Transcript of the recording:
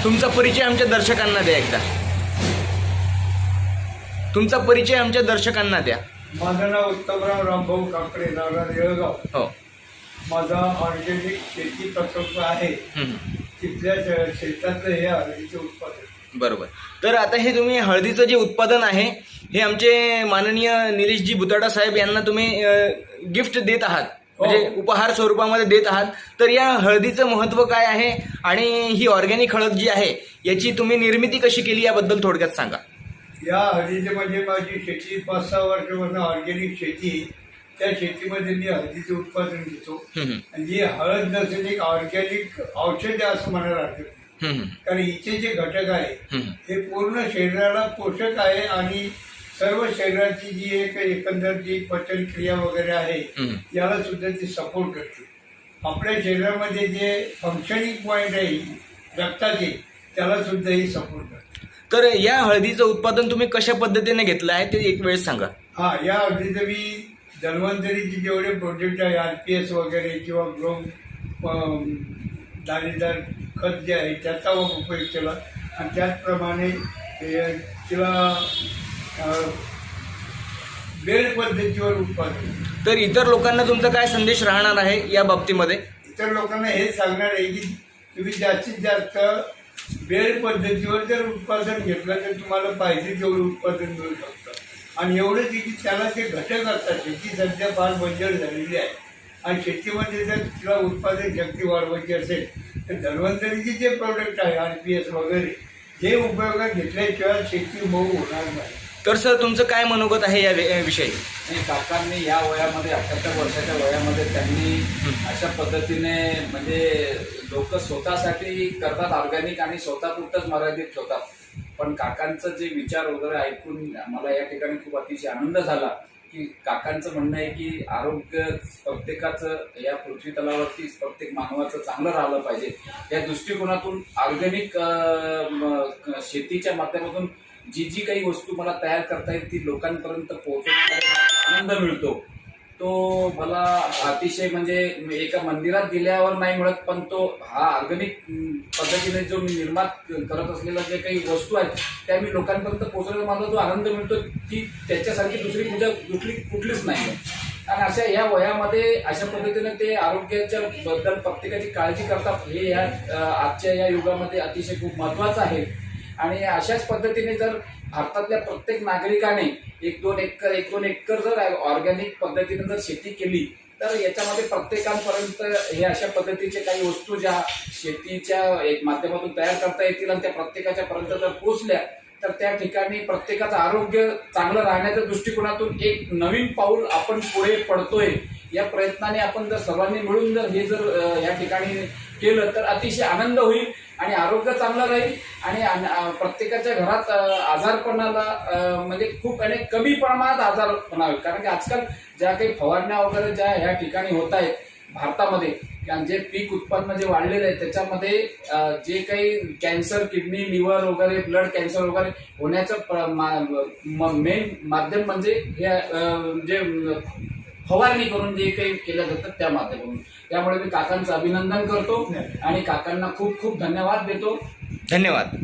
तुमचा परिचय आमच्या दर्शकांना द्या एकदा. तुमचा परिचय आमच्या दर्शकांना द्या. माझं नाव उत्तमराव रामभाऊ काकडे, नारायण येळगाव. हो. माझा ऑर्गॅनिक शेती प्रकल्प आहे. तिथल्या शेतातलं हे हळदीचं उत्पादन. बरोबर. तर आता हे तुम्ही हळदीचं जे उत्पादन आहे हे आमचे माननीय निलेशजी भुताडा साहेब यांना तुम्ही गिफ्ट देत आहात, म्हणजे उपहार स्वरूपामध्ये देत आहात. तर या हळदीचं महत्त्व काय आहे आणि ही ऑर्गॅनिक हळद जी आहे याची तुम्ही निर्मिती कशी केली याबद्दल थोडक्यात सांगा. या हळदीचे म्हणजे माझी शेती 5-6 वर्षापासून ऑर्गॅनिक शेती. त्या शेतीमध्ये मी हळदीचं उत्पादन घेतो. आणि ही हळद नसेल एक ऑर्गॅनिक औषध असं म्हणायला हरकत नाही. कारण हिचे जे घटक आहे हे पूर्ण शरीराला पोषक आहे आणि सर्व शरीराची जी एक एकंदर जी पचन क्रिया वगैरे आहे याला सुद्धा ती सपोर्ट करते. आपल्या शरीरामध्ये जे फंक्शनिंग पॉईंट आहे रक्ताचे त्याला सुद्धा ही सपोर्ट करते. तर या हळदीचं उत्पादन तुम्ही कशा पद्धतीने घेतलं आहे ते एक वेळेस सांगा. या हळदीचं मी धन्वंतरीचे जेवढे प्रोजेक्ट आहे RPS वगैरे किंवा ग्रोम दाणेदार खत जे आहे त्याचा उपयोग केला आणि त्याचप्रमाणे तिला बेड पद्धतीवर उत्पादन. तर इतर लोकांना तुमचा काय संदेश राहणार आहे या बाबतीमध्ये? इतर लोकांना हेच सांगणार आहे की तुम्ही जास्तीत जास्त बेड पद्धतीवर जर उत्पादन घेतलं तर तुम्हाला पाहिजे तेवढं उत्पादन मिळू शकतं. आणि एवढंच की त्याला जे घटक असतात, शेती सध्या फार बंजर झालेली आहे आणि शेतीमध्ये जर तिला उत्पादन शक्ती वाढवायची असेल तर धन्वंतरीचे जे प्रोडक्ट आहे RPS वगैरे हे उपयोगात घेतल्याशिवाय शेती मऊ होणार नाही. तर सर तुमचं काय मनोगत आहे या विषयी? काकांनी या वयामध्ये 78 वर्षाच्या वयामध्ये त्यांनी अशा पद्धतीने म्हणजे लोक स्वतःसाठी करतात ऑर्गॅनिक आणि स्वतःपुरतंच मर्यादित ठेवतात. पण काकांचं जे विचार वगैरे ऐकून मला या ठिकाणी खूप अतिशय आनंद झाला की काकांचं म्हणणं आहे की आरोग्य प्रत्येकाचं या पृथ्वी तलावरती प्रत्येक मानवाचं चांगलं राहिलं पाहिजे. या दृष्टिकोनातून ऑर्गॅनिक शेतीच्या माध्यमातून जी जी काही वस्तू मला तयार करता येईल ती लोकांपर्यंत पोहोचवण्याचा आनंद मिळतो तो मला अतिशय म्हणजे एका मंदिरात गेल्यावर नाही मिळत. पण तो हा ऑर्गॅनिक पद्धतीने जो मी निर्माण करत असलेल्या जे काही वस्तू आहेत त्या मी लोकांपर्यंत पोहोचवण्याचा मला जो आनंद मिळतो की त्याच्यासारखी दुसरी पूजा कुठलीच नाही आहे. आणि अशा या वयामध्ये अशा पद्धतीने ते आरोग्याच्या बद्दल प्रत्येकाची काळजी करतात हे या आजच्या या युगामध्ये अतिशय खूप महत्त्वाचं आहे. आणि अशाच पद्धतीने जर भारतातल्या प्रत्येक नागरिकाने 1-2 एकर जर ऑर्गॅनिक पद्धतीने जर शेती केली तर याच्यामध्ये प्रत्येकापर्यंत हे अशा पद्धतीचे काही वस्तू ज्या शेतीच्या एक माध्यमातून तयार करता येतील आणि त्या प्रत्येकाच्या पर्यंत जर पोहोचल्या तर त्या ठिकाणी प्रत्येकाचं आरोग्य चांगलं राहण्याच्या दृष्टिकोनातून एक नवीन पाऊल आपण पुढे पडतोय. या प्रयत्नाने आपण जर सर्वांनी मिळून जर हे जर या ठिकाणी केलं तर अतिशय आनंद होईल आणि आरोग्य चांगलं राहील आणि प्रत्येकाच्या घरात आजारपणाला म्हणजे खूप कमी प्रमाणात आजारपणा होईल. कारण की आजकाल ज्या काही फवारण्या वगैरे ज्या ह्या ठिकाणी होत आहेत भारतामध्ये जे पीक उत्पन्न जे वाढलेलं आहे त्याच्यामध्ये जे काही कॅन्सर, किडनी, लिव्हर वगैरे, ब्लड कॅन्सर वगैरे होण्याचं मेन माध्यम म्हणजे हे जे फवारणी करून जे काही केलं जातं त्या माध्यमातून. त्यामुळे मी काकांचं अभिनंदन करतो आणि काकांना खूप खूप धन्यवाद देतो. धन्यवाद.